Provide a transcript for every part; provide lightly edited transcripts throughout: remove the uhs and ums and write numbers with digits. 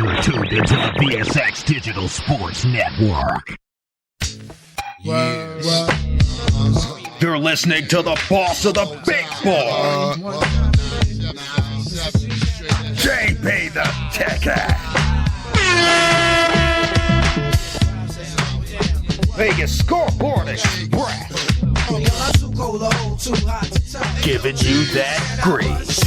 You're tuned into the VSX Digital Sports Network. You're listening to the boss of the big board, JB the Ticket. Vegas Scoreboard Express. Giving you that grease.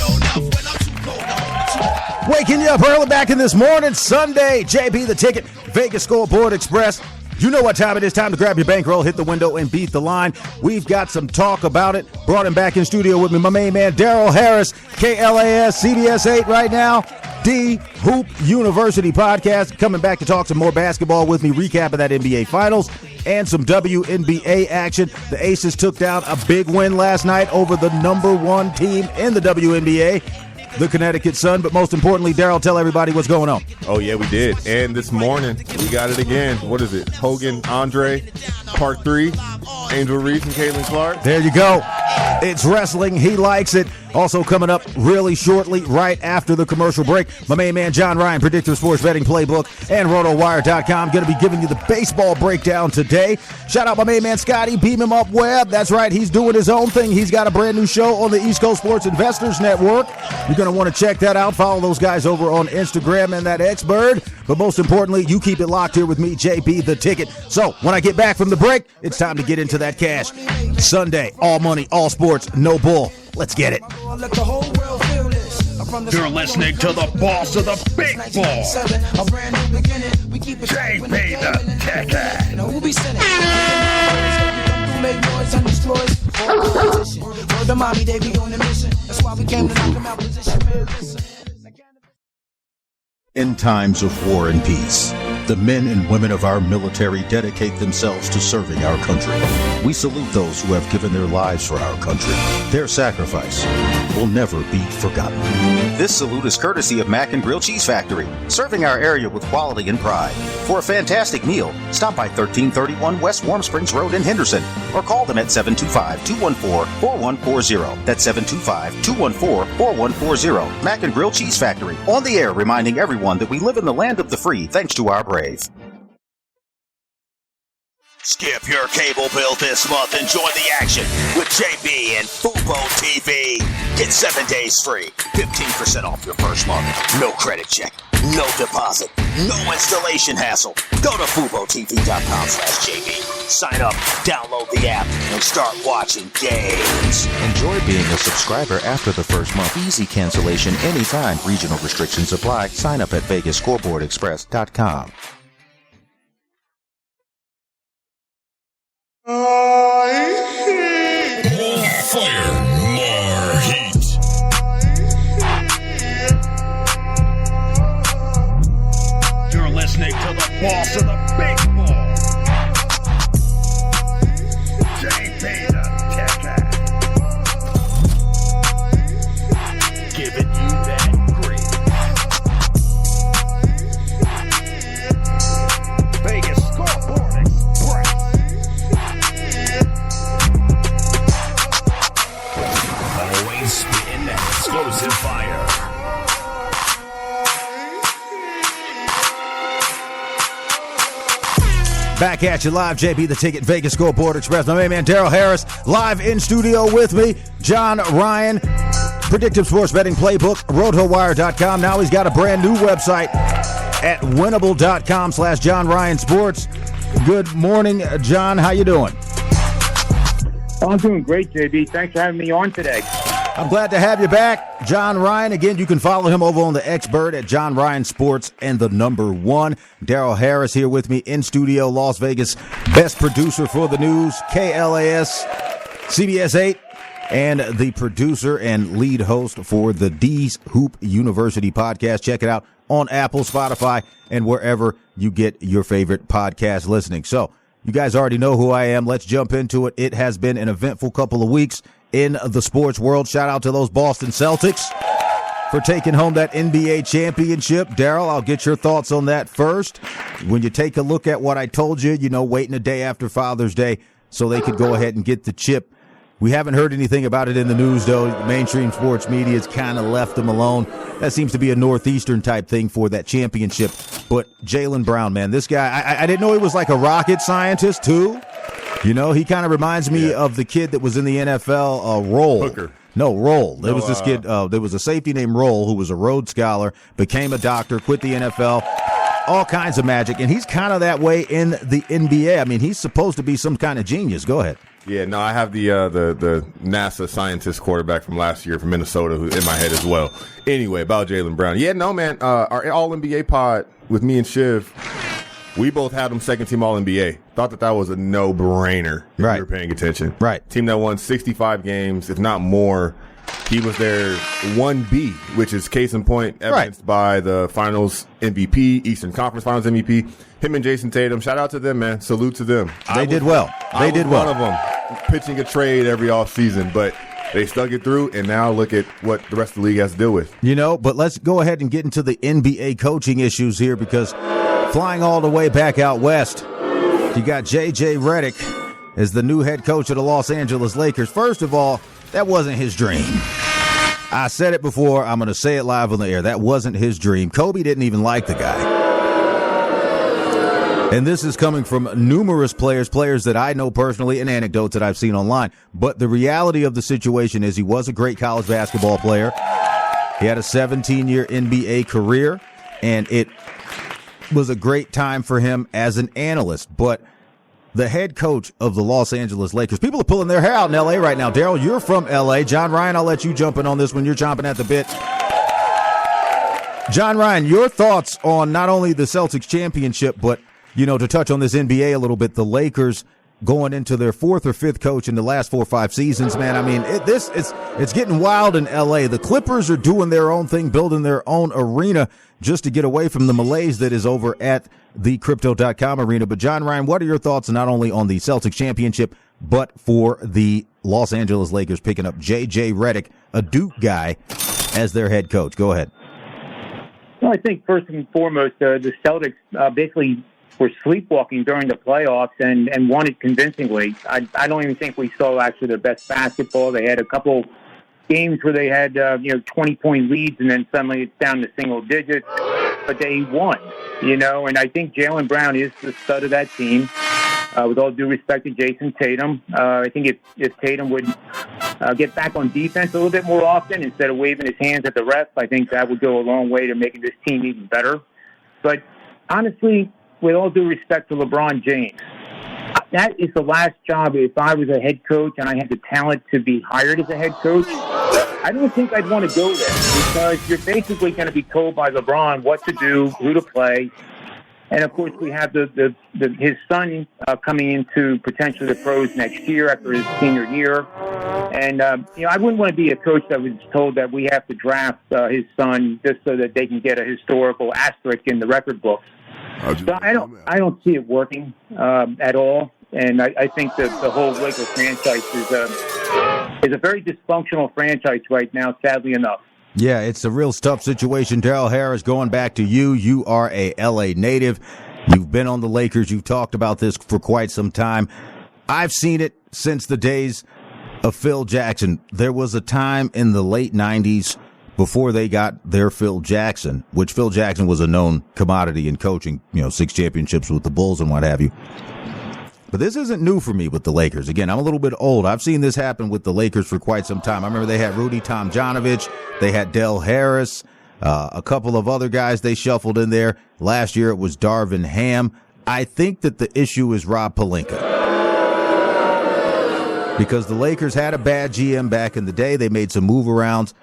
Waking you up early back in this morning, Sunday. JB the Ticket, Vegas Scoreboard Express. You know what time it is. Time to grab your bankroll, hit the window, and beat the line. We've got some talk about it. Brought him back in studio with me, my main man, Darrell Harris, KLAS, CBS 8 right now. DHoopUniversity podcast. Coming back to talk some more basketball with me, recapping that NBA Finals and some WNBA action. The Aces took down a big win last night over the number one team in the WNBA, the Connecticut Sun. But most importantly, Darrell, tell everybody what's going on. Oh, yeah, we did. And this morning, we got it again. What is it? Hogan, Andre, Part 3, Angel Reese, and Caitlin Clark. There you go. It's wrestling. He likes it. Also coming up really shortly, right after the commercial break, my main man John Ryan, Predictive Sports Betting Playbook, and RotoWire.com. Going to be giving you the baseball breakdown today. Shout out my main man Scotty, Beam Him Up Webb. That's right, he's doing his own thing. He's got a brand new show on the East Coast Sports Investors Network. You're going to want to check that out. Follow those guys over on Instagram and that X-Bird. But most importantly, you keep it locked here with me, JB the Ticket. So when I get back from the break, it's time to get into that cash. Sunday, all money, all sports, no bull. Let's get it. You're listening to the boss of the big board, JB the Ticket. In times of war and peace, the men and women of our military dedicate themselves to serving our country. We salute those who have given their lives for our country. Their sacrifice will never be forgotten. This salute is courtesy of Mac and Grill Cheese Factory, serving our area with quality and pride. For a fantastic meal, stop by 1331 West Warm Springs Road in Henderson, or call them at 725-214-4140. That's 725-214-4140. Mac and Grill Cheese Factory, on the air reminding everyone that we live in the land of the free thanks to our brave. Skip your cable bill this month and join the action with JB and Fubo TV. Get 7 days free, 15% off your first month. No credit check, no deposit, no installation hassle. Go to FuboTV.com/JB. Sign up, download the app, and start watching games. Enjoy being a subscriber after the first month. Easy cancellation anytime. Regional restrictions apply. Sign up at VegasScoreboardExpress.com. More fire, more heat. You're listening to the boss of the big board, JB the Ticket. Giving you that grease. Vegas Scoreboard Express. Always spitting that explosive fire. Back at you live, JB the Ticket, Vegas Scoreboard Express. My main man Darrell Harris, live in studio with me, John Ryan, Predictive Sports Betting Playbook, RotoWire.com. Now he's got a brand new website at winnable.com/John Ryan Sports. Good morning, John. How you doing? I'm doing great, JB. Thanks for having me on today. I'm glad to have you back. John Ryan, again, you can follow him over on the X-Bird at John Ryan Sports and the number 1. Darrell Harris here with me in studio, Las Vegas, best producer for the news, KLAS, CBS 8, and the producer and lead host for the DHoopUniversity podcast. Check it out on Apple, Spotify, and wherever you get your favorite podcast listening. So, you guys already know who I am. Let's jump into it. It has been an eventful couple of weeks in the sports world. Shout out to those Boston Celtics for taking home that NBA championship. Darrell, I'll get your thoughts on that first. When you take a look at what I told you, waiting a day after Father's Day so they could go ahead and get the chip. We haven't heard anything about it in the news, though. Mainstream sports media's kind of left him alone. That seems to be a Northeastern type thing for that championship. But Jaylen Brown, man, this guy, I didn't know he was like a rocket scientist, too. You know, he kind of reminds me of the kid that was in the NFL, Roll. Hooker. No, Roll. There was this kid, there was a safety named Roll who was a Rhodes Scholar, became a doctor, quit the NFL. All kinds of magic, and he's kind of that way in the NBA. I mean, he's supposed to be some kind of genius. Go ahead. Yeah, no, I have the NASA scientist quarterback from last year from Minnesota who's in my head as well. Anyway, about Jaylen Brown. Yeah, no, man, our All-NBA pod with me and Shiv, we both had him second-team All-NBA. Thought that was a no-brainer if Right. you were paying attention. Right. Team that won 65 games, if not more. He was their 1B, which is case in point evidenced by the Finals MVP, Eastern Conference Finals MVP. Him and Jason Tatum. Shout out to them, man. Salute to them. They did well. They did well. One of them pitching a trade every offseason, but they stuck it through, and now look at what the rest of the league has to deal with. You know, but let's go ahead and get into the NBA coaching issues here, because flying all the way back out west, you got J.J. Redick as the new head coach of the Los Angeles Lakers. First of all, that wasn't his dream. I said it before. I'm going to say it live on the air. That wasn't his dream. Kobe didn't even like the guy. And this is coming from numerous players that I know personally and anecdotes that I've seen online. But the reality of the situation is he was a great college basketball player. He had a 17-year NBA career, and it was a great time for him as an analyst. But the head coach of the Los Angeles Lakers, people are pulling their hair out in L.A. right now. Darrell, you're from L.A. John Ryan, I'll let you jump in on this when you're chomping at the bit. John Ryan, your thoughts on not only the Celtics championship, but, you know, to touch on this NBA a little bit, the Lakers going into their fourth or fifth coach in the last 4 or 5 seasons, man. I mean, it's getting wild in L.A. The Clippers are doing their own thing, building their own arena just to get away from the malaise that is over at the Crypto.com arena. But, John Ryan, what are your thoughts not only on the Celtics championship, but for the Los Angeles Lakers picking up J.J. Redick, a Duke guy, as their head coach? Go ahead. Well, I think first and foremost, the Celtics basically were sleepwalking during the playoffs and won it convincingly. I don't even think we saw actually their best basketball. They had a couple games where they had 20-point leads, and then suddenly it's down to single digits. But they won, and I think Jaylen Brown is the stud of that team. With all due respect to Jason Tatum, I think if Tatum would get back on defense a little bit more often instead of waving his hands at the ref, I think that would go a long way to making this team even better. But honestly, with all due respect to LeBron James, that is the last job. If I was a head coach and I had the talent to be hired as a head coach, I don't think I'd want to go there, because you're basically going to be told by LeBron what to do, who to play. And, of course, we have his son coming into potentially the pros next year after his senior year. And, I wouldn't want to be a coach that was told that we have to draft his son just so that they can get a historical asterisk in the record books. So I don't see it working at all. And I think that the whole Lakers franchise is a very dysfunctional franchise right now, sadly enough. Yeah, it's a real tough situation. Darrell Harris, going back to you. You are a L.A. native. You've been on the Lakers. You've talked about this for quite some time. I've seen it since the days of Phil Jackson. There was a time in the late 90s before they got their Phil Jackson, which Phil Jackson was a known commodity in coaching, 6 championships with the Bulls and what have you. But this isn't new for me with the Lakers. Again, I'm a little bit old. I've seen this happen with the Lakers for quite some time. I remember they had Rudy Tomjanovich. They had Del Harris, a couple of other guys they shuffled in there. Last year it was Darvin Ham. I think that the issue is Rob Pelinka, because the Lakers had a bad GM back in the day. They made some move arounds.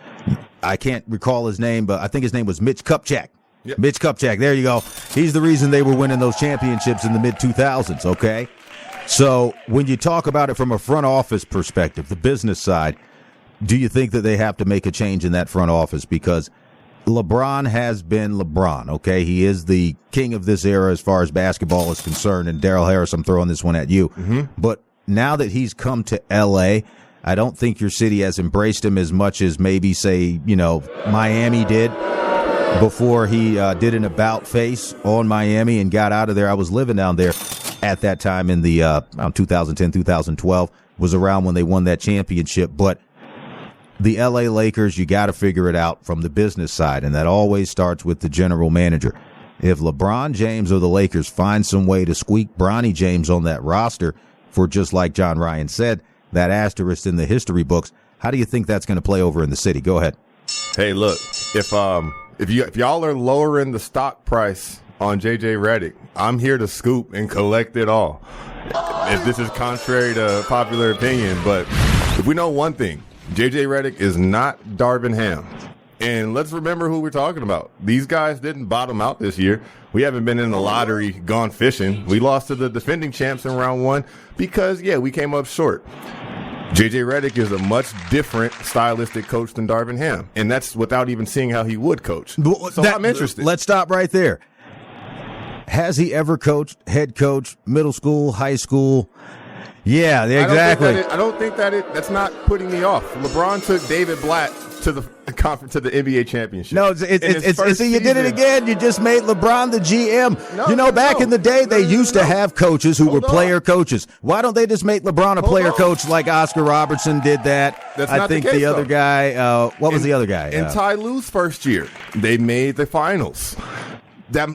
I can't recall his name, but I think his name was Mitch Kupchak. Yep. Mitch Kupchak, there you go. He's the reason they were winning those championships in the mid-2000s, okay? So when you talk about it from a front office perspective, the business side, do you think that they have to make a change in that front office? Because LeBron has been LeBron, okay? He is the king of this era as far as basketball is concerned. And Darrell Harris, I'm throwing this one at you. Mm-hmm. But now that he's come to L.A., I don't think your city has embraced him as much as maybe, say, Miami did before he did an about face on Miami and got out of there. I was living down there at that time in the 2010, 2012, was around when they won that championship. But the LA Lakers, you got to figure it out from the business side, and that always starts with the general manager. If LeBron James or the Lakers find some way to squeak Bronny James on that roster for, just like John Ryan said, that asterisk in the history books, how do you think that's going to play over in the city? Go ahead. Hey, look, if y'all are lowering the stock price on JJ Redick, I'm here to scoop and collect it all. If this is contrary to popular opinion, but if we know one thing, JJ Redick is not Darvin Ham. And let's remember who we're talking about. These guys didn't bottom out this year. We haven't been in the lottery gone fishing. We lost to the defending champs in round one because, we came up short. JJ Redick is a much different stylistic coach than Darvin Ham. And that's without even seeing how he would coach. So I'm interested. Let's stop right there. Has he ever coached, head coach, middle school, high school? Yeah, exactly. That's not putting me off. LeBron took David Blatt to the conference, to the NBA championship. No, it's you did it again. You just made LeBron the GM. Back in the day, they used to have coaches who were player coaches. Why don't they just make LeBron a player coach like Oscar Robertson did that? I think the other guy, what was the other guy? In Ty Lue's first year, they made the finals.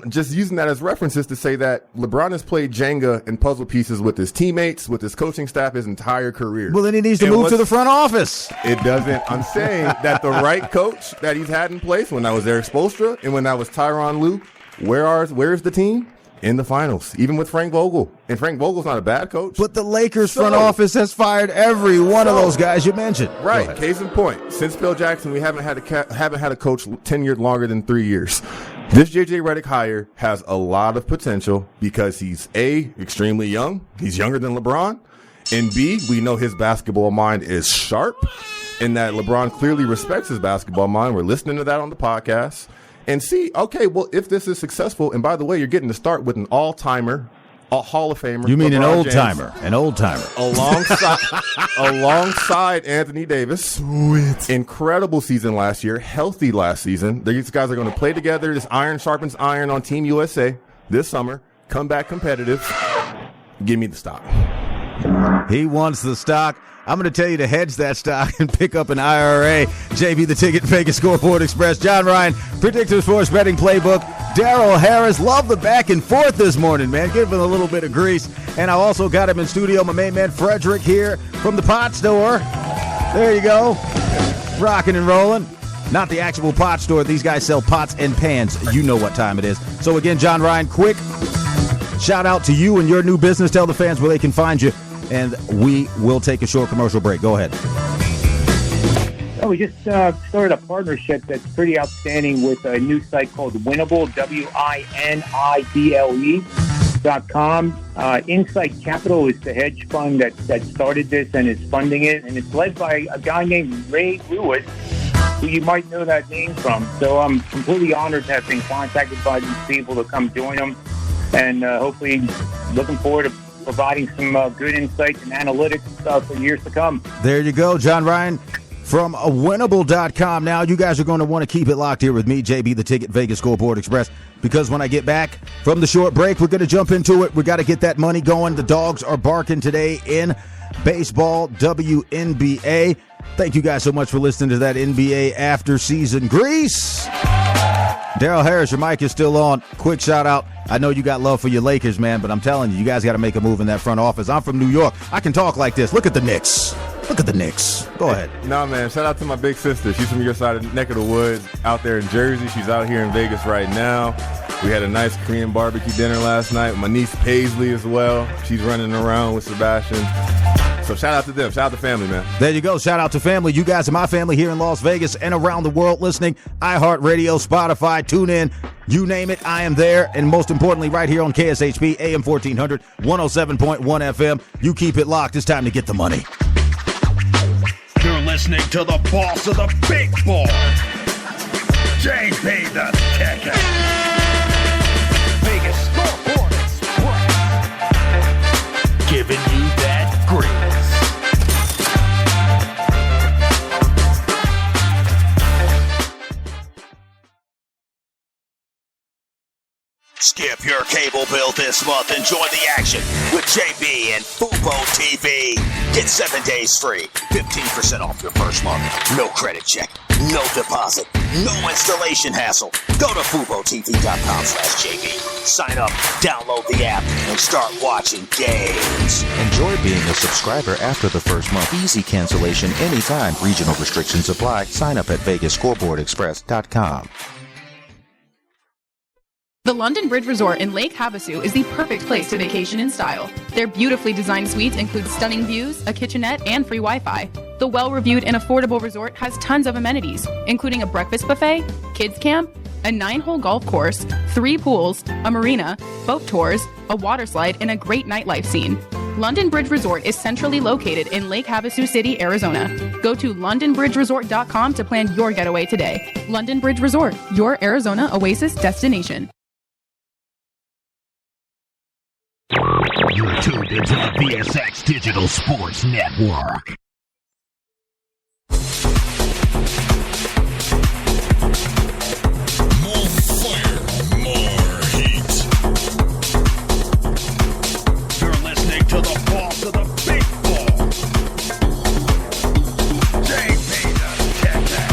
Just using that as references to say that LeBron has played Jenga and puzzle pieces with his teammates, with his coaching staff, his entire career. Well, then he needs to move to the front office. It doesn't. I'm saying that the right coach that he's had in place, when that was Eric Spoelstra and when that was Tyronn Lue, where's the team? In the finals, even with Frank Vogel. And Frank Vogel's not a bad coach. But the Lakers front office has fired every one of those guys you mentioned. Right. Case in point, since Phil Jackson, we haven't had a coach tenured longer than 3 years. This JJ Redick hire has a lot of potential because he's A, extremely young. He's younger than LeBron. And B, we know his basketball mind is sharp and that LeBron clearly respects his basketball mind. We're listening to that on the podcast. And C, okay, well, if this is successful, and by the way, you're getting to start with an all-timer, a Hall of Famer. You mean LeBron an old-timer? An old-timer. Alongside Anthony Davis. Sweet. Incredible season last year. Healthy last season. These guys are going to play together. This iron sharpens iron on Team USA this summer. Come back competitive. Give me the stock. He wants the stock. I'm going to tell you to hedge that stock and pick up an IRA. JB the Ticket, Vegas Scoreboard Express. John Ryan, Predictor Sports Betting Playbook. Darrell Harris, love the back and forth this morning, man. Give him a little bit of grease. And I also got him in studio, my main man Frederick here from the pot store. There you go. Rocking and rolling. Not the actual pot store. These guys sell pots and pans. You know what time it is. So again, John Ryan, quick shout out to you and your new business. Tell the fans where they can find you. And we will take a short commercial break. Go ahead. Oh, we just started a partnership that's pretty outstanding with a new site called Winnable, WINIBLE.com. Insight Capital is the hedge fund that started this and is funding it. And it's led by a guy named Ray Lewis, who you might know that name from. So I'm completely honored to have been contacted by these people to come join them. And hopefully looking forward to providing some good insights and analytics for years to come. There you go, John Ryan from Winnable.com. Now, you guys are going to want to keep it locked here with me, JB the Ticket, Vegas Scoreboard Express, because when I get back from the short break, we're going to jump into it. We got to get that money going. The dogs are barking today in baseball, WNBA. Thank you guys so much for listening to that NBA after season grease. Darrell Harris, your mic is still on. Quick shout out. I know you got love for your Lakers, man, but I'm telling you, you guys got to make a move in that front office. I'm from New York. I can talk like this. Look at the Knicks. Look at the Knicks. Go ahead. No, man. Shout out to my big sister. She's from your side of the neck of the woods out there in Jersey. She's out here in Vegas right now. We had a nice Korean barbecue dinner last night. My niece Paisley as well. She's running around with Sebastian. So shout out to them. Shout out to family, man. There you go. Shout out to family. You guys are my family here in Las Vegas and around the world listening. iHeartRadio, Spotify, TuneIn, you name it, I am there. And most importantly, right here on KSHP, AM 1400, 107.1 FM. You keep it locked. It's time to get the money. You're listening to the boss of the big ball, JB the Ticket. Vegas Scoreboard Express. Giving you that grease. Skip your cable bill this month and join the action with JB and Fubo TV. Get 7 days free, 15% off your first month. No credit check, no deposit, no installation hassle. Go to FuboTV.com/JB. Sign up, download the app, and start watching games. Enjoy being a subscriber after the first month. Easy cancellation anytime. Regional restrictions apply. Sign up at VegasScoreboardExpress.com. The London Bridge Resort in Lake Havasu is the perfect place to vacation in style. Their beautifully designed suites include stunning views, a kitchenette, and free Wi-Fi. The well-reviewed and affordable resort has tons of amenities, including a breakfast buffet, kids camp, a 9-hole golf course, 3 pools, a marina, boat tours, a water slide, and a great nightlife scene. London Bridge Resort is centrally located in Lake Havasu City, Arizona. Go to LondonBridgeResort.com to plan your getaway today. London Bridge Resort, your Arizona oasis destination. You're tuned into the VSX Digital Sports Network. More fire, more heat. You're listening to the boss of the big ball. JB the Ticket.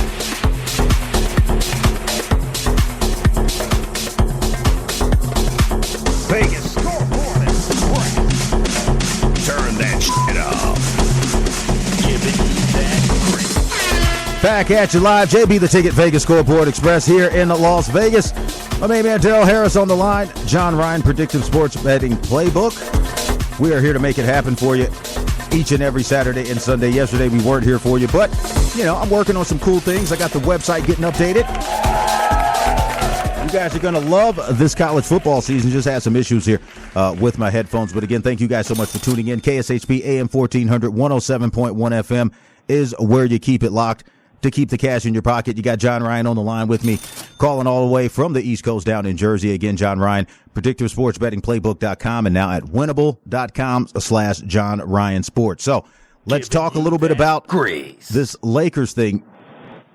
Vegas scoreboard is great. Turn that shit off. Giving you that grip. Back at you live, JB the Ticket, Vegas Scoreboard Express here in Las Vegas. My main man Darrell Harris on the line. John Ryan, Predictive Sports Betting Playbook. We are here to make it happen for you each and every Saturday and Sunday. Yesterday we weren't here for you, but, I'm working on some cool things. I got the website getting updated. You guys are going to love this college football season. Just had some issues here with my headphones. But again, thank you guys so much for tuning in. KSHP AM 1400, 107.1 FM is where you keep it locked to keep the cash in your pocket. You got John Ryan on the line with me, calling all the way from the East Coast down in Jersey. Again, John Ryan, PredictiveSportsBettingPlaybook.com, and now at winnable.com/John Ryan Sports. So let's talk a little bit about this Lakers thing.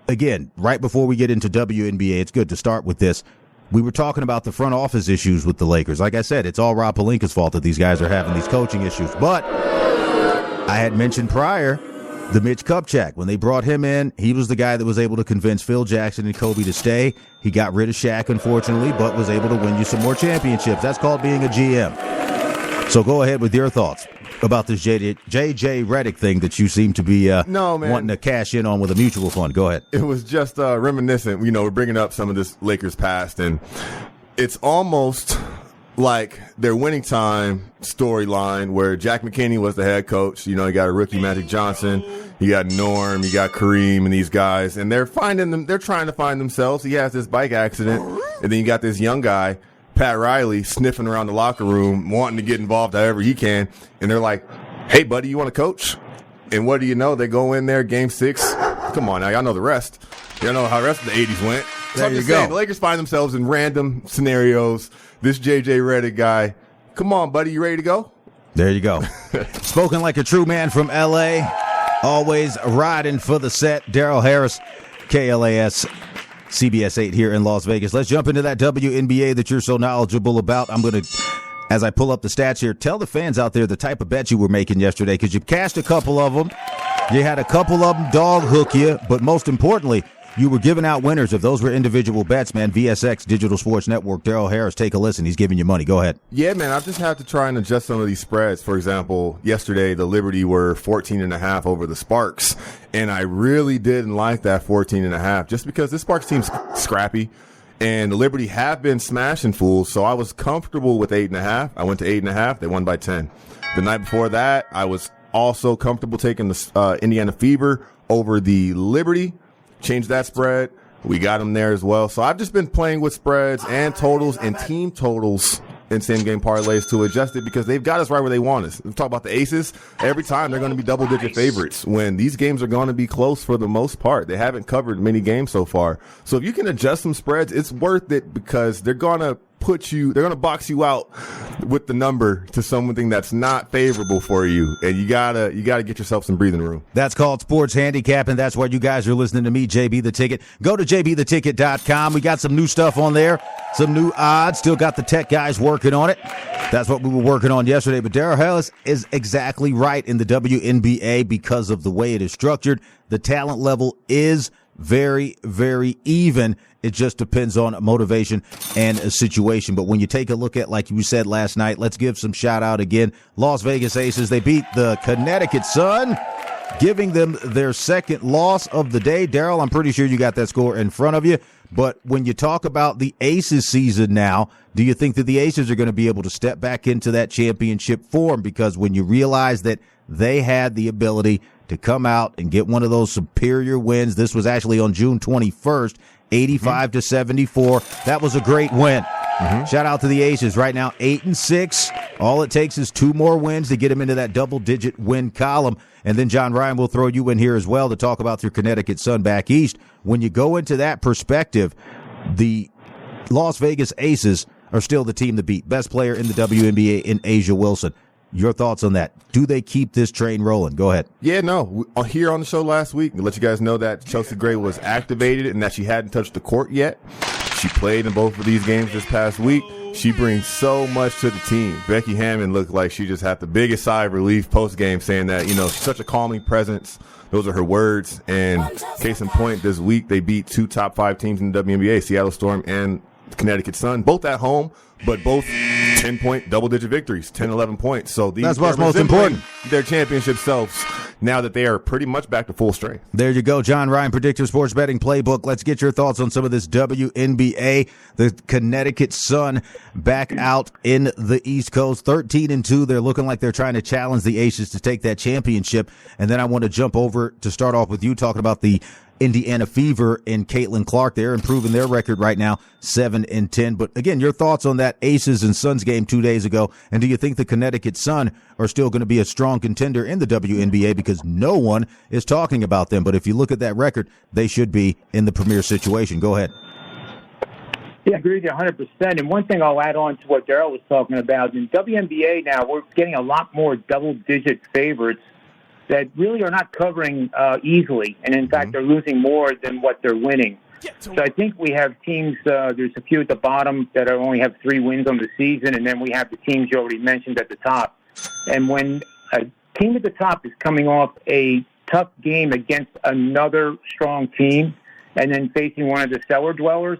Again, right before we get into WNBA, it's good to start with this. We were talking about the front office issues with the Lakers. Like I said, it's all Rob Pelinka's fault that these guys are having these coaching issues. But I had mentioned prior the Mitch Kupchak. When they brought him in, he was the guy that was able to convince Phil Jackson and Kobe to stay. He got rid of Shaq, unfortunately, but was able to win you some more championships. That's called being a GM. So go ahead with your thoughts about this JJ Redick thing that you seem to be wanting to cash in on with a mutual fund. Go ahead. It was just reminiscent. We're bringing up some of this Lakers past, and it's almost like their winning time storyline where Jack McKinney was the head coach. You got a rookie Magic Johnson, you got Norm, you got Kareem, and these guys, and they're trying to find themselves. He has this bike accident, and then you got this young guy, Pat Riley, sniffing around the locker room, wanting to get involved however he can, and they're like, "Hey, buddy, you want to coach?" And what do you know? They go in there, Game 6. Come on now, y'all know the rest. Y'all know how the rest of the 80s went. So There I'm you just go. saying, the Lakers find themselves in random scenarios. This JJ Redick guy, come on, buddy, you ready to go? There you go. Spoken like a true man from L.A., always riding for the set. Darrell Harris, KLAS, CBS 8 here in Las Vegas. Let's jump into that WNBA that you're so knowledgeable about. I'm going to, as I pull up the stats here, tell the fans out there the type of bets you were making yesterday, because you cashed a couple of them. You had a couple of them dog hook you, but most importantly, you were giving out winners. If those were individual bets, man, VSX Digital Sports Network, Darrell Harris, take a listen. He's giving you money. Go ahead. Yeah, man, I've just had to try and adjust some of these spreads. For example, yesterday the Liberty were 14.5 over the Sparks, and I really didn't like that 14.5 just because this Sparks team's scrappy, and the Liberty have been smashing fools, so I was comfortable with 8.5. I went to 8.5. They won by 10. The night before that, I was also comfortable taking the Indiana Fever over the Liberty. Changed that spread. We got them there as well. So I've just been playing with spreads and totals and team totals in same-game parlays to adjust it because they've got us right where they want us. We talk about the aces. Every time they're going to be double-digit favorites when these games are going to be close for the most part. They haven't covered many games so far. So if you can adjust some spreads, it's worth it because they're going to they're going to box you out with the number to something that's not favorable for you. And you gotta get yourself some breathing room. That's called sports handicapping. That's why you guys are listening to me, JB the Ticket. Go to jbtheticket.com. We got some new stuff on there, some new odds. Still got the tech guys working on it. That's what we were working on yesterday. But Darrell is exactly right in the WNBA because of the way it is structured. The talent level is very, very even. It just depends on motivation and a situation. But when you take a look at, like you said last night, let's give some shout out again. Las Vegas Aces, they beat the Connecticut Sun, giving them their second loss of the day. Darrell, I'm pretty sure you got that score in front of you. But when you talk about the Aces season now, do you think that the Aces are going to be able to step back into that championship form? Because when you realize that they had the ability to come out and get one of those superior wins, this was actually on June 21st, 85-74. That was a great win. Shout out to the Aces. Right now, 8-6. All it takes is 2 more wins to get them into that double-digit win column. And then John Ryan will throw you in here as well to talk about your Connecticut Sun back east. When you go into that perspective, the Las Vegas Aces are still the team to beat. Best player in the WNBA in Asia Wilson. Your thoughts on that? Do they keep this train rolling? Go ahead. Yeah, no. Here on the show last week, we let you guys know that Chelsea Gray was activated and that she hadn't touched the court yet. She played in both of these games this past week. She brings so much to the team. Becky Hammond looked like she just had the biggest sigh of relief post-game, saying that, she's such a calming presence. Those are her words. And case in point, this week they beat 2 top 5 teams in the WNBA, Seattle Storm and Connecticut Sun, both at home, but both 10-point double-digit victories, 10, 11 points. So that's what's most important. Their championship selves now that they are pretty much back to full strength. There you go. John Ryan, Predictor Sports Betting Playbook. Let's get your thoughts on some of this WNBA. The Connecticut Sun back out in the East Coast, 13-2. They're looking like they're trying to challenge the Aces to take that championship. And then I want to jump over to start off with you talking about the Indiana Fever and Caitlin Clark. They're improving their record right now, 7-10. But again, your thoughts on that Aces and Suns game 2 days ago, and do you think the Connecticut Sun are still going to be a strong contender in the WNBA? Because no one is talking about them. But if you look at that record, they should be in the premier situation. Go ahead. Yeah, I agree with you 100%. And one thing I'll add on to what Darrell was talking about, in WNBA now, we're getting a lot more double-digit favorites that really are not covering easily. And, in fact, they're losing more than what they're winning. So I think we have teams, there's a few at the bottom that only have 3 wins on the season, and then we have the teams you already mentioned at the top. And when a team at the top is coming off a tough game against another strong team and then facing one of the cellar dwellers,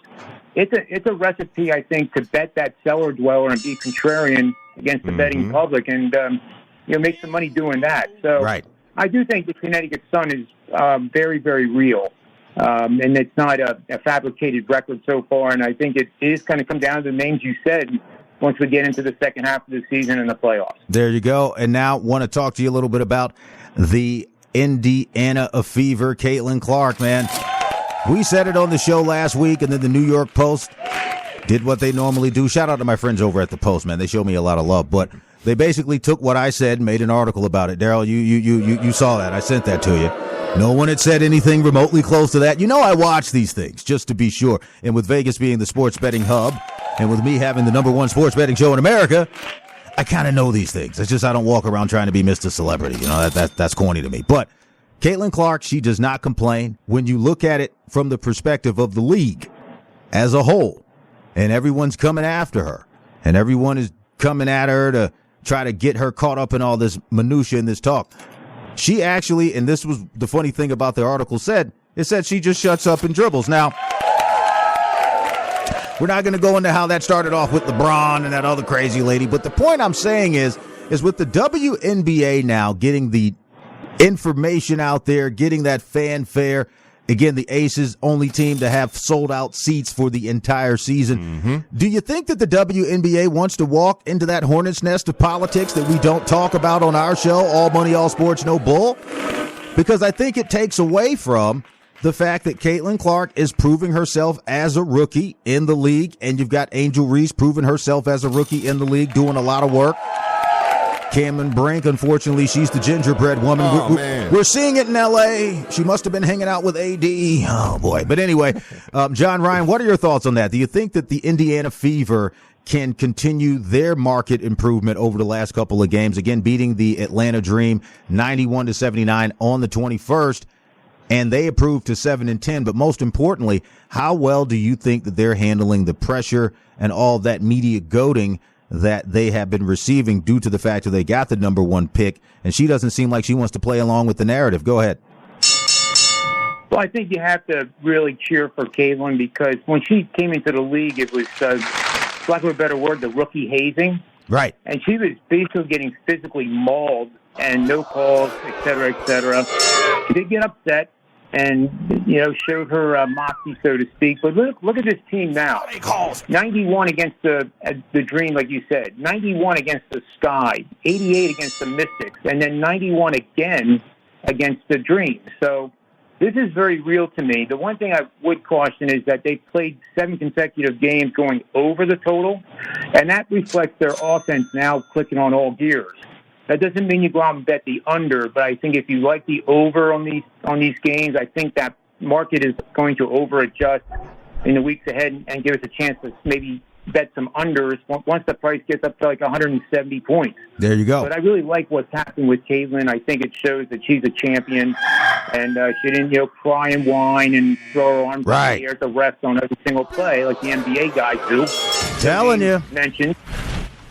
it's a recipe, I think, to bet that cellar dweller and be contrarian against the betting public and make some money doing that. So right. I do think the Connecticut Sun is very, very real. And it's not a fabricated record so far. And I think it is going to come down to the names you said once we get into the second half of the season and the playoffs. There you go. And now want to talk to you a little bit about the Indiana Fever. Caitlin Clark, man. We said it on the show last week, and then the New York Post did what they normally do. Shout out to my friends over at the Post, man. They show me a lot of love. But they basically took what I said and made an article about it. Darrell, you saw that. I sent that to you. No one had said anything remotely close to that. I watch these things just to be sure. And with Vegas being the sports betting hub, and with me having the #1 sports betting show in America, I kind of know these things. It's just I don't walk around trying to be Mr. Celebrity. That's corny to me. But Caitlin Clark, she does not complain. When you look at it from the perspective of the league as a whole, and everyone's coming after her, and everyone is coming at her to try to get her caught up in all this minutia and this talk. She actually, and this was the funny thing about the article said, it said she just shuts up and dribbles. Now, we're not going to go into how that started off with LeBron and that other crazy lady, but the point I'm saying is with the WNBA now getting the information out there, getting that fanfare. Again, the Aces only team to have sold out seats for the entire season. Do you think that the WNBA wants to walk into that hornet's nest of politics that we don't talk about on our show, All Money, All Sports, No Bull? Because I think it takes away from the fact that Caitlin Clark is proving herself as a rookie in the league, and you've got Angel Reese proving herself as a rookie in the league, doing a lot of work. Cameron Brink, unfortunately, she's the gingerbread woman. Man. We're seeing it in L.A. She must have been hanging out with A.D. Oh, boy. But anyway, John Ryan, what are your thoughts on that? Do you think that the Indiana Fever can continue their market improvement over the last couple of games? Again, beating the Atlanta Dream 91-79 on the 21st, and they improved to 7-10. But most importantly, how well do you think that they're handling the pressure and all that media goading that they have been receiving due to the fact that they got the number 1 pick, and she doesn't seem like she wants to play along with the narrative? Go ahead. Well, I think you have to really cheer for Caitlin, because when she came into the league, it was, for lack of a better word, the rookie hazing. Right. And she was basically getting physically mauled and no calls, et cetera, et cetera. She did get upset and, showed her moxie, so to speak. But look at this team now. 91 against the Dream, like you said. 91 against the Sky. 88 against the Mystics. And then 91 again against the Dream. So this is very real to me. The one thing I would caution is that they played 7 consecutive games going over the total, and that reflects their offense now clicking on all gears. That doesn't mean you go out and bet the under, but I think if you like the over on these games, I think that market is going to over-adjust in the weeks ahead and give us a chance to maybe bet some unders once the price gets up to like 170 points. There you go. But I really like what's happening with Caitlin. I think it shows that she's a champion, and she didn't, cry and whine and throw her arms in the air at the refs on every single play like the NBA guys do. Telling you. Mentioned,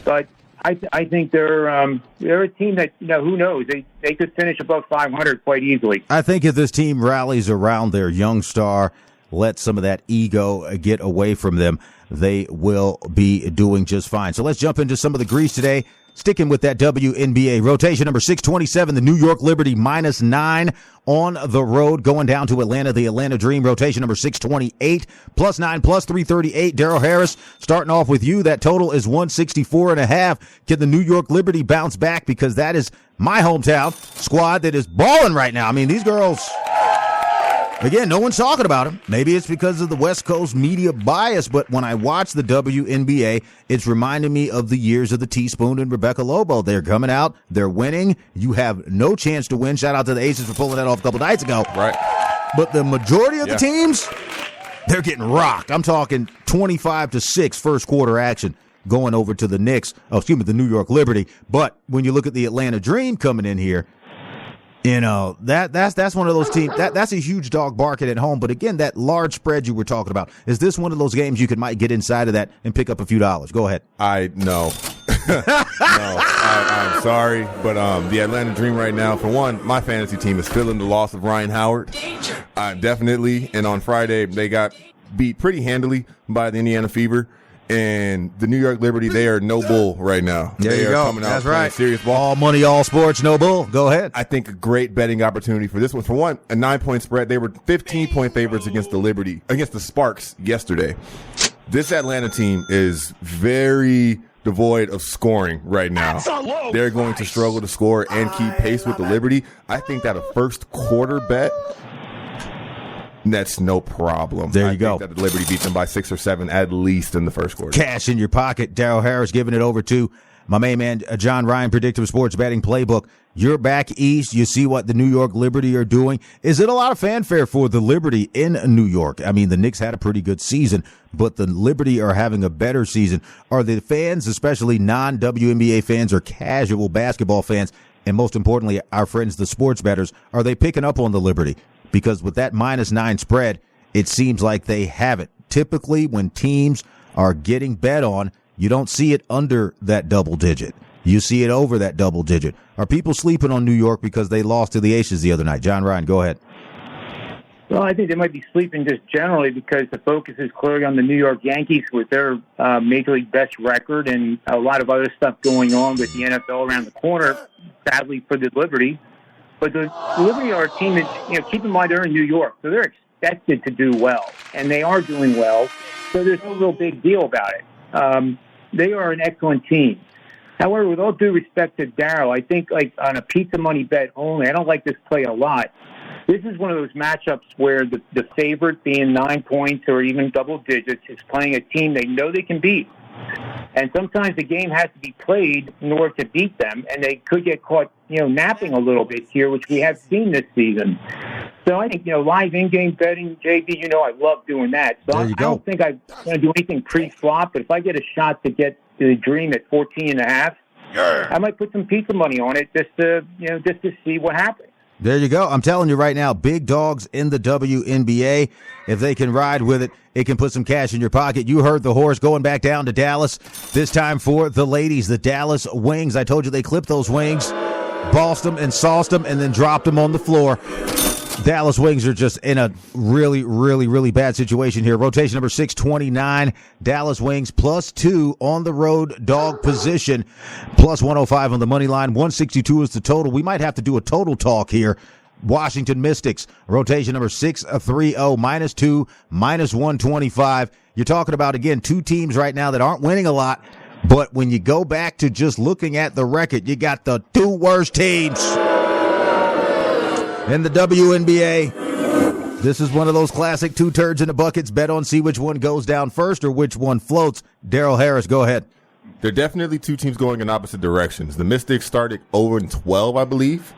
but I think they're a team that, who knows? They could finish above 500 quite easily. I think if this team rallies around their young star, let some of that ego get away from them, they will be doing just fine. So let's jump into some of the grease today. Sticking with that WNBA. Rotation number 627, the New York Liberty -9 on the road, going down to Atlanta. The Atlanta Dream, rotation number 628, +9, +338. Darrell Harris, starting off with you. That total is 164.5. Can the New York Liberty bounce back? Because that is my hometown squad that is balling right now. I mean, these girls, again, no one's talking about them. Maybe it's because of the West Coast media bias, but when I watch the WNBA, it's reminding me of the years of the Teaspoon and Rebecca Lobo. They're coming out, they're winning. You have no chance to win. Shout out to the Aces for pulling that off a couple nights ago. Right. But the majority of the teams, they're getting rocked. I'm talking 25-6 first quarter action going over to the the New York Liberty. But when you look at the Atlanta Dream coming in here, that's one of those teams that's a huge dog barking at home. But again, that large spread you were talking about, is this one of those games you might get inside of that and pick up a few dollars? Go ahead. No, I'm sorry, but the Atlanta Dream right now, for one, my fantasy team is feeling the loss of Ryan Howard. Definitely. And on Friday, they got beat pretty handily by the Indiana Fever. And the New York Liberty, they are no bull right now. There you go. Coming out That's right. Serious ball. All money, all sports, no bull. Go ahead. I think a great betting opportunity for this one. For one, a 9-point spread. They were 15-point favorites against the Sparks yesterday. This Atlanta team is very devoid of scoring right now. They're going to struggle to score and keep pace with the Liberty. I think that a first quarter bet, that's no problem. There you go. I think that the Liberty beat them by 6 or 7 at least in the first quarter. Cash in your pocket. Darrell Harris giving it over to my main man, John Ryan, Predictive Sports Betting Playbook. You're back east. You see what the New York Liberty are doing. Is it a lot of fanfare for the Liberty in New York? I mean, the Knicks had a pretty good season, but the Liberty are having a better season. Are the fans, especially non-WNBA fans or casual basketball fans, and most importantly, our friends, the sports bettors, are they picking up on the Liberty? Because with that -9 spread, it seems like they have it. Typically, when teams are getting bet on, you don't see it under that double digit. You see it over that double digit. Are people sleeping on New York because they lost to the Aces the other night? John Ryan, go ahead. Well, I think they might be sleeping just generally because the focus is clearly on the New York Yankees with their Major League best record and a lot of other stuff going on with the NFL around the corner, sadly for the Liberty. But the Liberty are a team that, keep in mind they're in New York, so they're expected to do well, and they are doing well, so there's no real big deal about it. They are an excellent team. However, with all due respect to Darrell, I think like on a pizza money bet only, I don't like this play a lot. This is one of those matchups where the favorite being 9 points or even double digits is playing a team they know they can beat. And sometimes the game has to be played in order to beat them, and they could get caught, napping a little bit here, which we have seen this season. So I think, live in-game betting, JB, I love doing that. So I don't think I'm going to do anything pre-flop, but if I get a shot to get the dream at 14.5, I might put some pizza money on it just to see what happens. There you go. I'm telling you right now, big dogs in the WNBA. If they can ride with it, it can put some cash in your pocket. You heard the horse going back down to Dallas. This time for the ladies, the Dallas Wings. I told you they clipped those wings, bossed them and sauced them, and then dropped them on the floor. Dallas Wings are just in a really, really, really bad situation here. Rotation number 629, Dallas Wings +2 on the road dog position, +105 on the money line. 162 is the total. We might have to do a total talk here. Washington Mystics, rotation number 630, -2, -125. You're talking about, again, two teams right now that aren't winning a lot. But when you go back to just looking at the record, you got the two worst teams in the WNBA. This is one of those classic two turds in the buckets. Bet on, see which one goes down first or which one floats. Darrell Harris, go ahead. There are definitely two teams going in opposite directions. The Mystics started 0-12, I believe,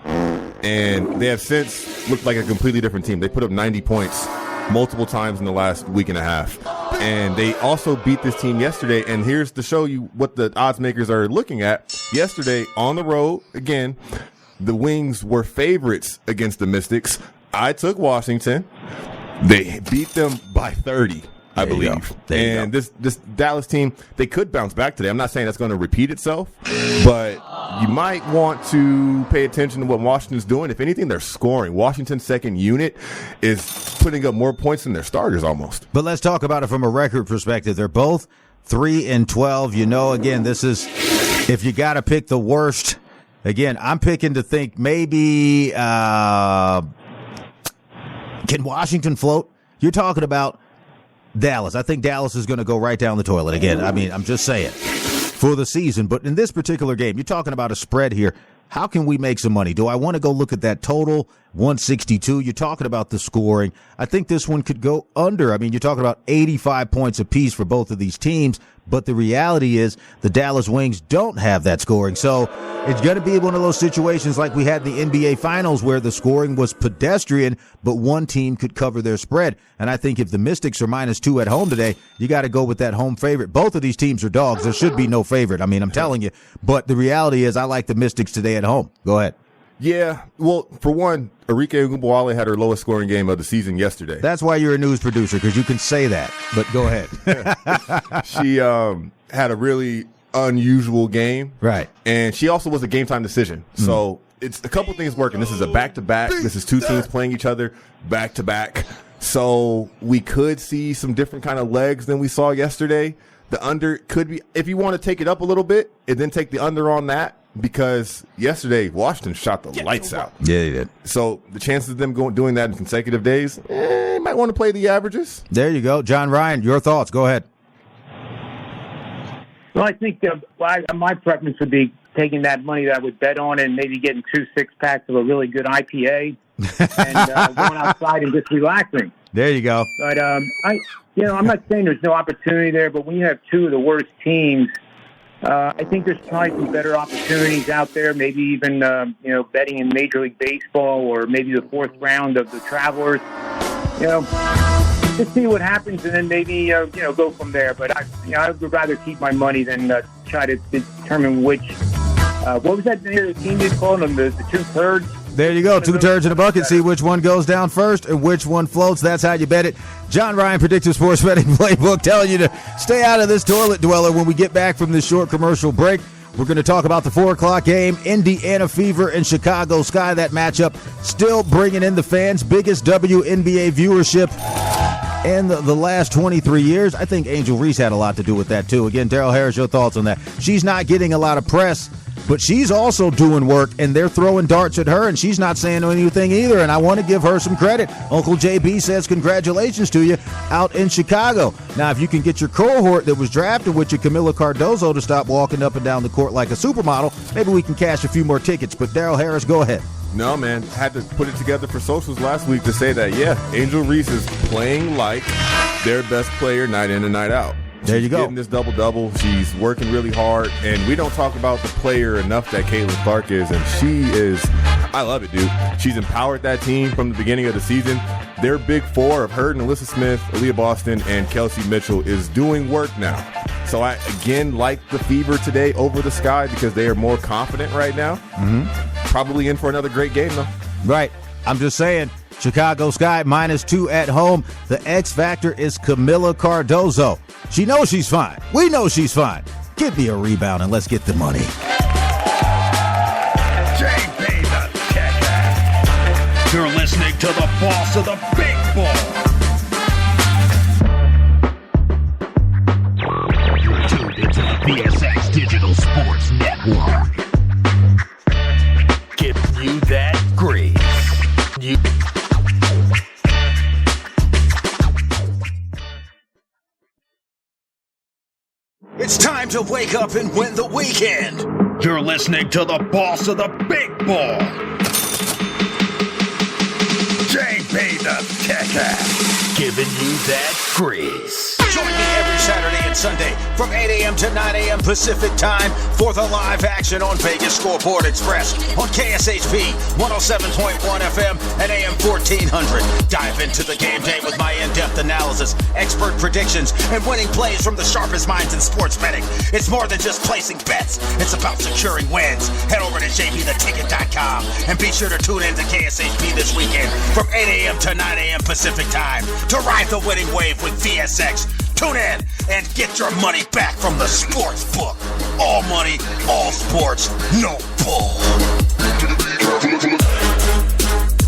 and they have since looked like a completely different team. They put up 90 points multiple times in the last week and a half. And they also beat this team yesterday. And here's to show you what the odds makers are looking at. Yesterday, on the road, again, the Wings were favorites against the Mystics. I took Washington. They beat them by 30, I believe. And this Dallas team, they could bounce back today. I'm not saying that's going to repeat itself, but you might want to pay attention to what Washington's doing. If anything, they're scoring. Washington's second unit is putting up more points than their starters almost. But let's talk about it from a record perspective. They're both 3-12. Again, this is, if you got to pick the worst. Again, I'm picking to think maybe can Washington float? You're talking about Dallas. I think Dallas is going to go right down the toilet again. I mean, I'm just saying for the season. But in this particular game, you're talking about a spread here. How can we make some money? Do I want to go look at that total, 162? You're talking about the scoring. I think this one could go under. I mean, you're talking about 85 points apiece for both of these teams. But the reality is the Dallas Wings don't have that scoring. So it's going to be one of those situations like we had in the NBA Finals where the scoring was pedestrian, but one team could cover their spread. And I think if the Mystics are -2 at home today, you got to go with that home favorite. Both of these teams are dogs. There should be no favorite. I mean, I'm telling you. But the reality is I like the Mystics today at home. Go ahead. Yeah, well, for one, Mlb Wnba had her lowest scoring game of the season yesterday. That's why you're a news producer, because you can say that. But go ahead. She had a really unusual game. Right. And she also was a game-time decision. So it's a couple things working. This is a back-to-back. This is two teams playing each other back-to-back. So we could see some different kind of legs than we saw yesterday. The under could be, if you want to take it up a little bit and then take the under on that, because yesterday Washington shot the lights out. Yeah, they did. So the chances of them doing that in consecutive days, you might want to play the averages. There you go. John Ryan, your thoughts. Go ahead. Well, I think my preference would be taking that money that I would bet on and maybe getting 2 6-packs of a really good IPA and going outside and just relaxing. There you go. But I'm not saying there's no opportunity there, but when you have two of the worst teams, I think there's probably some better opportunities out there. Maybe even betting in Major League Baseball or maybe the 4th round of the Travelers. Just see what happens and then maybe go from there. But I would rather keep my money than try to determine which. What was that team you called them? The two thirds. There you go. 2 turds in a bucket. See which one goes down first and which one floats. That's how you bet it. John Ryan, Predictive Sports Betting Playbook, telling you to stay out of this toilet dweller. When we get back from this short commercial break, we're going to talk about the 4 o'clock game, Indiana Fever and Chicago Sky. That matchup still bringing in the fans. Biggest WNBA viewership in the last 23 years. I think Angel Reese had a lot to do with that, too. Again, Darrell Harris, your thoughts on that? She's not getting a lot of press, but she's also doing work, and they're throwing darts at her, and she's not saying anything either, and I want to give her some credit. Uncle JB says congratulations to you out in Chicago. Now, if you can get your cohort that was drafted with you, Camila Cardozo, to stop walking up and down the court like a supermodel, maybe we can cash a few more tickets. But Darrell Harris, go ahead. No, man. Had to put it together for socials last week to say that, yeah, Angel Reese is playing like their best player night in and night out. There you go. Getting this double-double. She's working really hard. And we don't talk about the player enough that Caitlin Clark is. And she is, I love it, dude. She's empowered that team from the beginning of the season. Their big four of her and Alyssa Smith, Aaliyah Boston, and Kelsey Mitchell is doing work now. So I, again, like the Fever today over the Sky because they are more confident right now. Probably in for another great game, though. Right. I'm just saying, Chicago Sky -2 at home. The X Factor is Camila Cardozo. She knows she's fine. We know she's fine. Give me a rebound and let's get the money. JB the Kicker. You're listening to the boss of the big ball. You're tuned into the PSX Digital Sports Network. Giving you that grease. It's time to wake up and win the weekend. You're listening to the boss of the big ball. JB the Kicker. Giving you that grease. Join me every Saturday and Sunday from 8 a.m. to 9 a.m. Pacific time for the live action on Vegas Scoreboard Express on KSHP 107.1 FM and AM 1400. Dive into the game day with my in-depth analysis, expert predictions, and winning plays from the sharpest minds in sports betting. It's more than just placing bets. It's about securing wins. Head over to jbtheticket.com and be sure to tune in to KSHP this weekend from 8 a.m. to 9 a.m. Pacific time to ride the winning wave with VSX. Tune in and get your money back from the sports book. All money, all sports, no bull.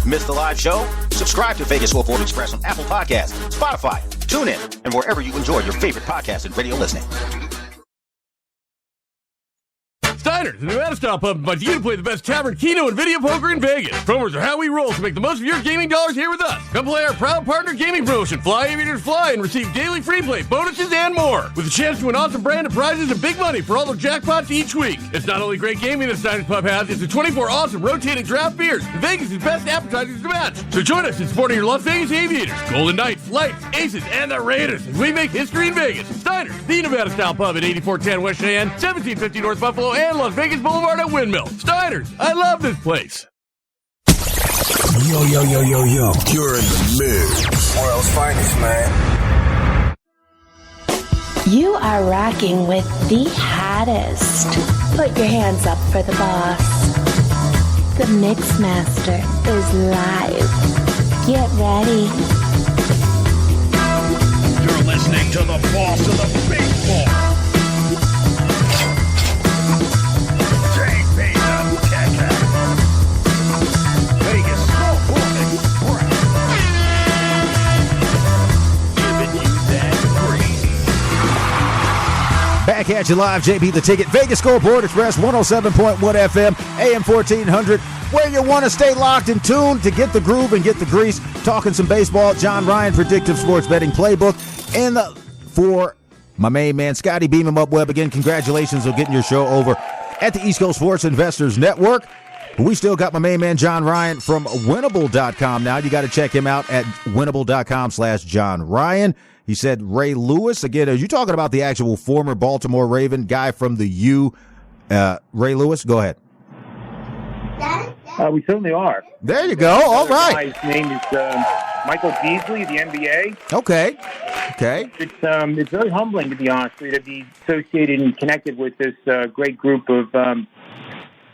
Miss the live show? Subscribe to Vegas Scoreboard Express on Apple Podcasts, Spotify, TuneIn, and wherever you enjoy your favorite podcast and radio listening. Steiner's, the Nevada-style pub, invites you to play the best tavern, keno, and video poker in Vegas. Promos are how we roll to make the most of your gaming dollars here with us. Come play our proud partner gaming promotion, Fly Aviators Fly, and receive daily free play, bonuses, and more. With a chance to win awesome brand of prizes and big money for all the jackpots each week. It's not only great gaming that Steiner's Pub has, it's the 24 awesome rotating draft beers, and Vegas' best appetizers to match. So join us in supporting your Las Vegas Aviators, Golden Knights, Lights, Aces, and the Raiders as we make history in Vegas. Steiner's, the Nevada-style pub at 8410 West Cheyenne, 1750 North Buffalo, and Las Vegas Boulevard at Windmill. Steiner's, I love this place. Yo. You're in the mix. World's finest, man. You are rocking with the hottest. Put your hands up for the boss. The Mix Master is live. Get ready. You're listening to the boss of the big ball. Back at you live, JB the Ticket, Vegas Scoreboard Express, 107.1 FM, AM 1400, where you want to stay locked and tuned to get the groove and get the grease. Talking some baseball, John Ryan, Predictive Sports Betting Playbook, and for my main man, Scotty Beam 'em up Webb. Again, congratulations on getting your show over at the East Coast Sports Investors Network. We still got my main man, John Ryan, from Winnable.com now. You got to check him out at Winnable.com/John Ryan. He said Ray Lewis. Again, are you talking about the actual former Baltimore Raven guy from the U? Ray Lewis, go ahead. We certainly are. There you go. All right. His name is Michael Beasley, the NBA. Okay. It's very humbling, to be honest with you, to be associated and connected with this great group of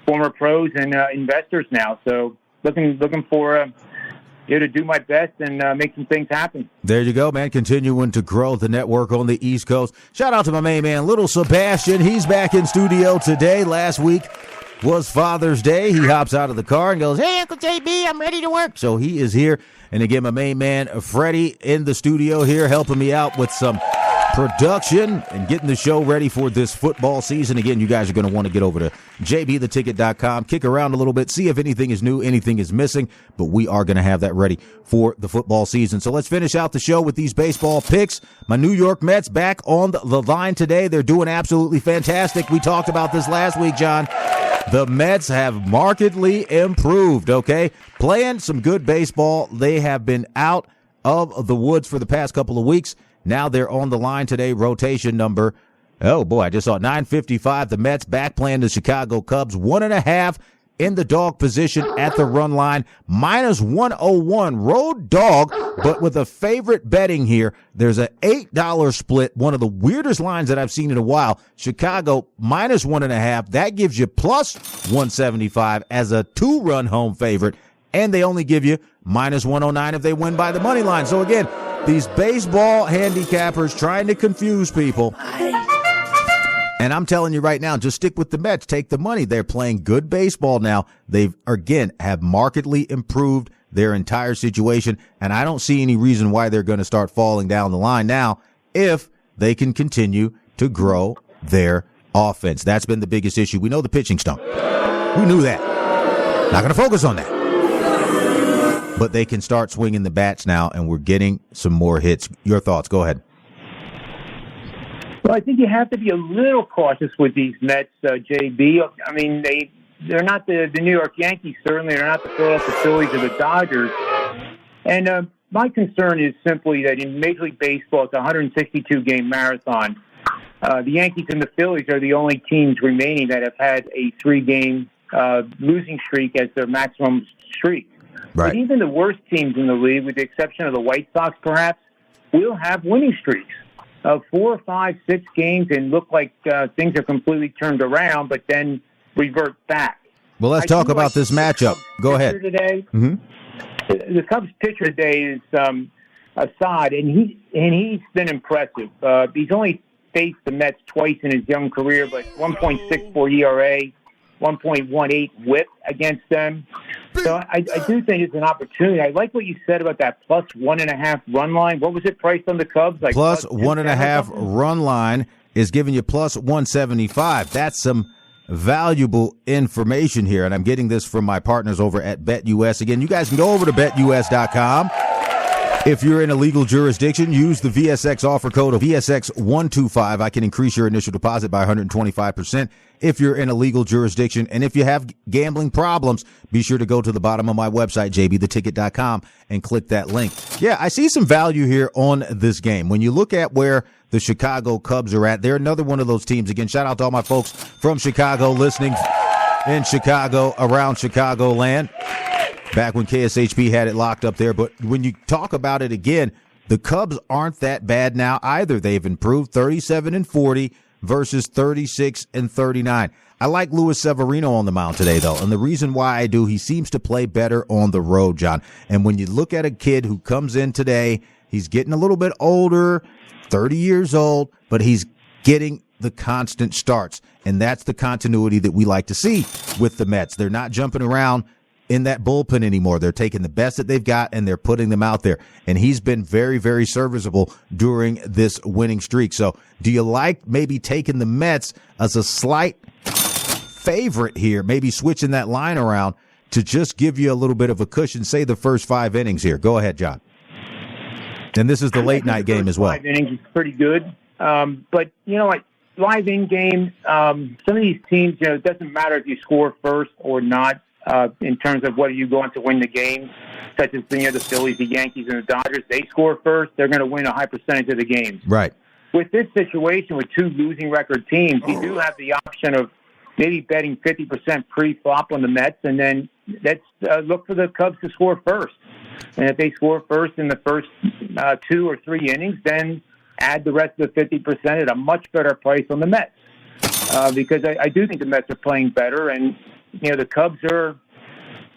former pros and investors now. So looking for to do my best and make some things happen. There you go, man. Continuing to grow the network on the East Coast. Shout out to my main man, Little Sebastian. He's back in studio today. Last week was Father's Day. He hops out of the car and goes, "Hey, Uncle JB, I'm ready to work." So he is here. And again, my main man, Freddie, in the studio here, helping me out with some production and getting the show ready for this football season. Again, you guys are going to want to get over to jbtheticket.com, kick around a little bit, see if anything is new, anything is missing, but we are going to have that ready for the football season. So let's finish out the show with these baseball picks. My New York Mets back on the line today. They're doing absolutely fantastic. We talked about this last week, John. The Mets have markedly improved, okay? Playing some good baseball. They have been out of the woods for the past couple of weeks. Now they're on the line today, rotation number, oh boy, I just saw it, 955. The Mets back playing the Chicago Cubs, 1.5 in the dog position at the run line, minus 101, road dog, but with a favorite betting here. There's an $8 split, one of the weirdest lines that I've seen in a while. Chicago minus 1.5, that gives you plus 175 as a 2-run home favorite, and they only give you minus 109 if they win by the money line. So again, these baseball handicappers trying to confuse people. And I'm telling you right now, just stick with the Mets. Take the money. They're playing good baseball now. They've, again, have markedly improved their entire situation, and I don't see any reason why they're going to start falling down the line now if they can continue to grow their offense. That's been the biggest issue. We know the pitching stunk. We knew that. Not going to focus on that. But they can start swinging the bats now, and we're getting some more hits. Your thoughts. Go ahead. Well, I think you have to be a little cautious with these Mets, JB. I mean, they're not the New York Yankees, certainly. They're not the Philadelphia Phillies or the Dodgers. And my concern is simply that in Major League Baseball, it's a 162-game marathon. The Yankees and the Phillies are the only teams remaining that have had a 3-game losing streak as their maximum streak. Right. But even the worst teams in the league, with the exception of the White Sox perhaps, will have winning streaks. 4, 5, 6 games and look like things are completely turned around, but then revert back. Well, let's talk about this matchup. Go ahead. Today, the Cubs pitcher today is Assad, and he's been impressive. He's only faced the Mets twice in his young career, but 1.64 ERA, 1.18 WHIP against them. So I do think it's an opportunity. I like what you said about that plus 1.5 run line. What was it priced on the Cubs? Like plus 1.5 run line is giving you plus 175. That's some valuable information here, and I'm getting this from my partners over at BetUS. Again, you guys can go over to betus.com. If you're in a legal jurisdiction, use the VSX offer code of VSX125. I can increase your initial deposit by 125% if you're in a legal jurisdiction. And if you have gambling problems, be sure to go to the bottom of my website, jbtheticket.com, and click that link. Yeah, I see some value here on this game. When you look at where the Chicago Cubs are at, they're another one of those teams. Again, shout out to all my folks from Chicago listening in Chicago, around Chicagoland. Back when KSHP had it locked up there. But when you talk about it again, the Cubs aren't that bad now either. They've improved 37-40 versus 36-39. I like Luis Severino on the mound today, though. And the reason why I do, he seems to play better on the road, John. And when you look at a kid who comes in today, he's getting a little bit older, 30 years old, but he's getting the constant starts. And that's the continuity that we like to see with the Mets. They're not jumping around in that bullpen anymore. They're taking the best that they've got and they're putting them out there. And he's been very, very serviceable during this winning streak. So do you like maybe taking the Mets as a slight favorite here, maybe switching that line around to just give you a little bit of a cushion, say the first 5 innings here? Go ahead, John. And this is the late night game as well. 5 innings is pretty good. But you know what? Live in game, some of these teams, it doesn't matter if you score first or not. In terms of whether you go on to win the game, such as the Phillies, the Yankees, and the Dodgers, they score first, they're going to win a high percentage of the games. Right. With this situation with 2 losing record teams, you do have the option of maybe betting 50% pre-flop on the Mets, and then let's look for the Cubs to score first. And if they score first in the first 2 or 3 innings, then add the rest of the 50% at a much better price on the Mets. Because I do think the Mets are playing better, and the Cubs are,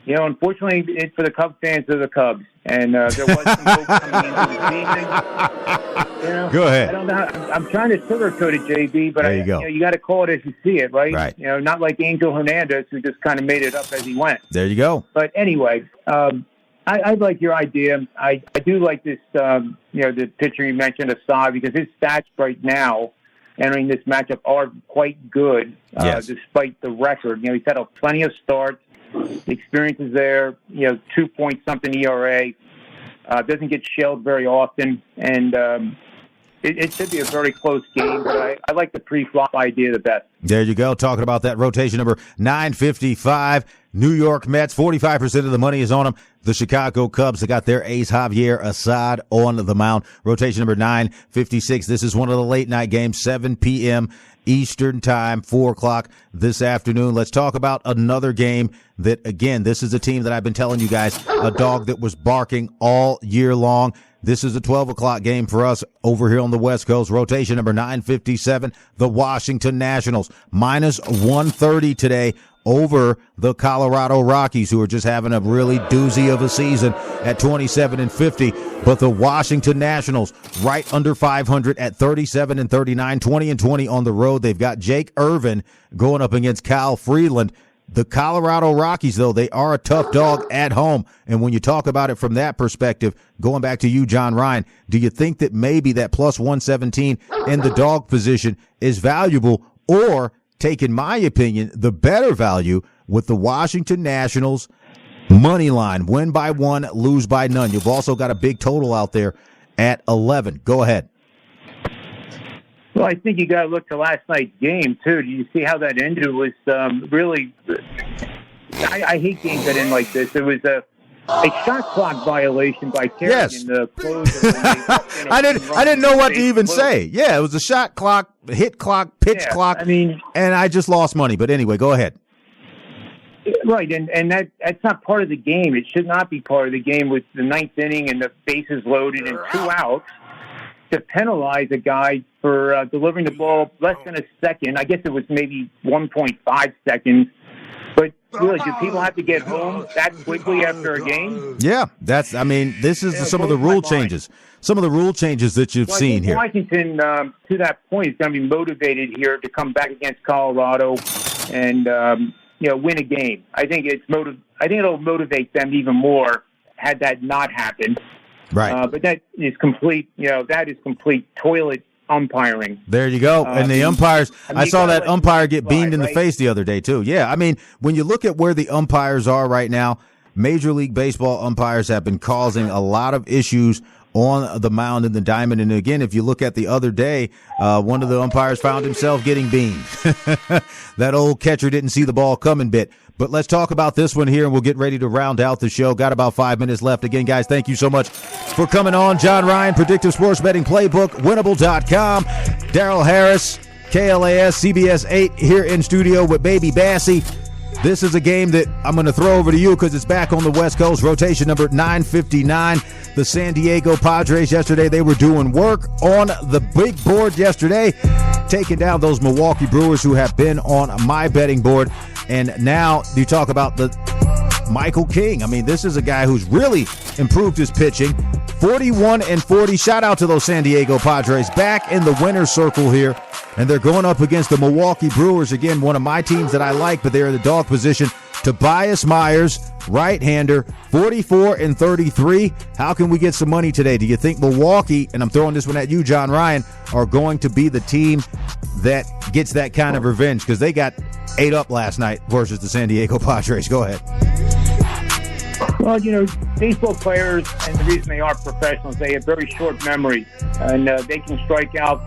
unfortunately, for the Cubs fans, they're the Cubs. And there was some hope coming into the season. Go ahead. I don't know. I'm trying to sugarcoat it, JB, but you got to call it as you see it, right? Right. Not like Angel Hernandez, who just kind of made it up as he went. There you go. But anyway, I like your idea. I do like this, the pitcher you mentioned, Assad, because his stats right now entering this matchup are quite good, yes, despite the record. He's had plenty of starts. The experience is there. 2-point-something ERA. Doesn't get shelled very often. And it should be a very close game, but I like the pre-flop idea the best. There you go. Talking about that rotation number 955. New York Mets, 45% of the money is on them. The Chicago Cubs, they got their ace Javier Assad on the mound. Rotation number 956. This is one of the late night games, 7 p.m. Eastern time, 4 o'clock this afternoon. Let's talk about another game that, again, this is a team that I've been telling you guys, a dog that was barking all year long. This is a 12 o'clock game for us over here on the West Coast. Rotation number 957, the Washington Nationals, minus 130 today over the Colorado Rockies, who are just having a really doozy of a season at 27-50. But the Washington Nationals right under 500 at 37-39, 20-20 on the road. They've got Jake Irvin going up against Kyle Freeland. The Colorado Rockies, though, they are a tough dog at home. And when you talk about it from that perspective, going back to you, John Ryan, do you think that maybe that plus 117 in the dog position is valuable, or, take in my opinion, the better value with the Washington Nationals money line, win by 1, lose by none? You've also got a big total out there at 11. Go ahead. Well, I think you got to look to last night's game, too. Do you see how that ended? It was really – I hate games that end like this. It was a shot clock violation by Kerrigan. Yes. In the close of the I didn't know what to even say. Yeah, it was a shot clock, hit clock, pitch clock, and I just lost money. But anyway, go ahead. Right, and that's not part of the game. It should not be part of the game with the ninth inning and the bases loaded and 2 outs. To penalize a guy for delivering the ball less than a second. I guess it was maybe 1.5 seconds. But really, do people have to get home that quickly after a game? Yeah, this is some of the rule changes. Some of the rule changes that you've seen here. Washington, to that point, is going to be motivated here to come back against Colorado and win a game. I think it'll motivate them even more had that not happened. Right. But that is complete, that is complete toilet umpiring. There you go. And the umpires, I saw that umpire get beamed in the face the other day, too. Yeah, when you look at where the umpires are right now, Major League Baseball umpires have been causing a lot of issues on the mound in the diamond. And again, if you look at the other day, one of the umpires found himself getting beamed. That old catcher didn't see the ball coming bit. But let's talk about this one here, and we'll get ready to round out the show. Got about 5 minutes left. Again, guys, thank you so much for coming on. John Ryan, Predictive Sports Betting Playbook, Winnable.com. Darrell Harris, KLAS, CBS 8 here in studio with Baby Bassey. This is a game that I'm going to throw over to you because it's back on the West Coast. Rotation number 959. The San Diego Padres yesterday, they were doing work on the big board yesterday, taking down those Milwaukee Brewers who have been on my betting board. And now you talk about the Michael King. This is a guy who's really improved his pitching. 41-40. Shout out to those San Diego Padres back in the winner's circle here. And they're going up against the Milwaukee Brewers. Again, one of my teams that I like, but they're in the dog position. Tobias Myers, right-hander, 44-33. How can we get some money today? Do you think Milwaukee, and I'm throwing this one at you, John Ryan, are going to be the team that gets that kind of revenge? Because they got 8 up last night versus the San Diego Padres. Go ahead. Well, baseball players, and the reason they are professionals, they have very short memories. And they can strike out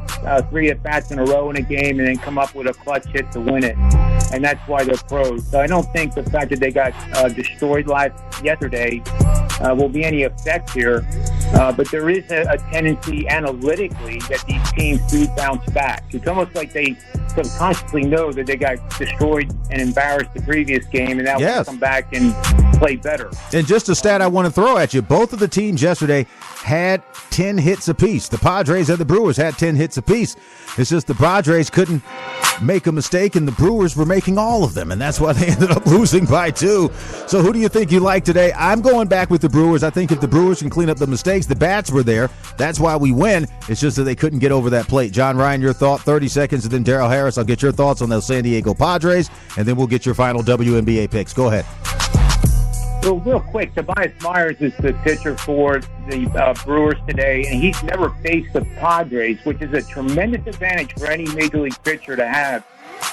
3 at-bats in a row in a game and then come up with a clutch hit to win it. And that's why they're pros. So I don't think the fact that they got destroyed yesterday will be any effect here. But there is a tendency analytically that these teams do bounce back. It's almost like they subconsciously know that they got destroyed and embarrassed the previous game, and now will come back and play better. And just a stat I want to throw at you, both of the teams yesterday had 10 hits apiece. The Padres and the Brewers had 10 hits apiece. It's just the Padres couldn't make a mistake, and the Brewers were making all of them, and that's why they ended up losing by 2. So who do you think you like today? I'm going back with the Brewers. I think if the Brewers can clean up the mistakes, the bats were there. That's why we win. It's just that they couldn't get over that plate. John Ryan, your thought, 30 seconds, and then Darrell Harris, I'll get your thoughts on those San Diego Padres, and then we'll get your final WNBA picks. Go ahead. Well, real quick, Tobias Myers is the pitcher for the Brewers today, and he's never faced the Padres, which is a tremendous advantage for any Major League pitcher to have,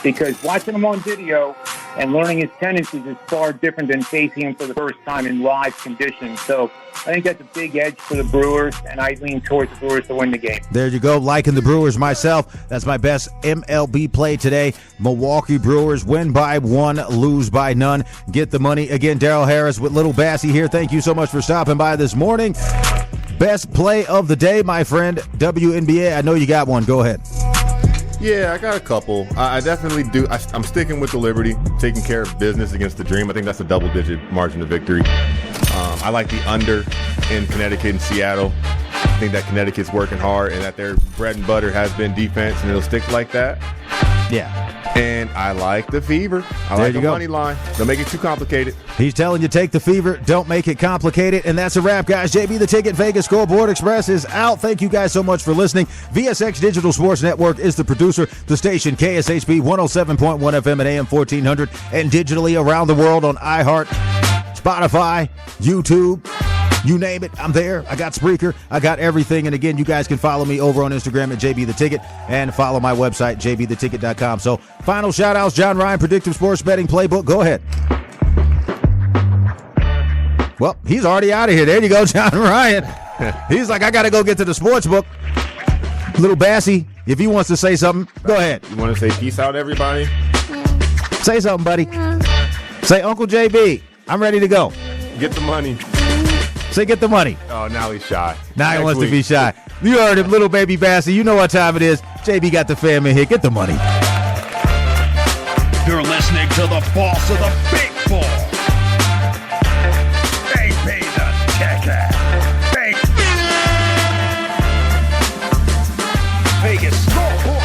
because watching him on video, and learning his tendencies is far different than facing him for the first time in live conditions. So I think that's a big edge for the Brewers, and I lean towards the Brewers to win the game. There you go. Liking the Brewers myself. That's my best MLB play today. Milwaukee Brewers win by 1, lose by none. Get the money. Again, Darrell Harris with Little Bassy here. Thank you so much for stopping by this morning. Best play of the day, my friend, WNBA. I know you got one. Go ahead. Yeah, I got a couple. I definitely do. I'm sticking with the Liberty, taking care of business against the Dream. I think that's a double-digit margin of victory. I like the under in Connecticut and Seattle. I think that Connecticut's working hard and that their bread and butter has been defense, and it'll stick like that. Yeah. And I like the Fever. I like the money line. Don't make it too complicated. He's telling you take the Fever. Don't make it complicated. And that's a wrap, guys. JB the Ticket Vegas Scoreboard Express is out. Thank you guys so much for listening. VSX Digital Sports Network is the producer. The station KSHP 107.1 FM at AM 1400 and digitally around the world on iHeart, Spotify, YouTube. You name it, I'm there. I got Spreaker. I got everything. And again, you guys can follow me over on Instagram at JB The Ticket and follow my website, jbtheticket.com. So, final shout-outs, John Ryan, Predictive Sports Betting Playbook. Go ahead. Well, he's already out of here. There you go, John Ryan. He's like, I got to go get to the sports book. Little Bassy, if he wants to say something, go ahead. You want to say peace out, everybody? Say something, buddy. Say, Uncle JB, I'm ready to go. Get the money. Say, get the money. Oh, now he's shy. Now he wants to be shy. You heard him, little baby Bassy. You know what time it is. JB got the fam in here. Get the money. You're listening to the boss of the big ball. MLB the Ticket. Vegas Scoreboard.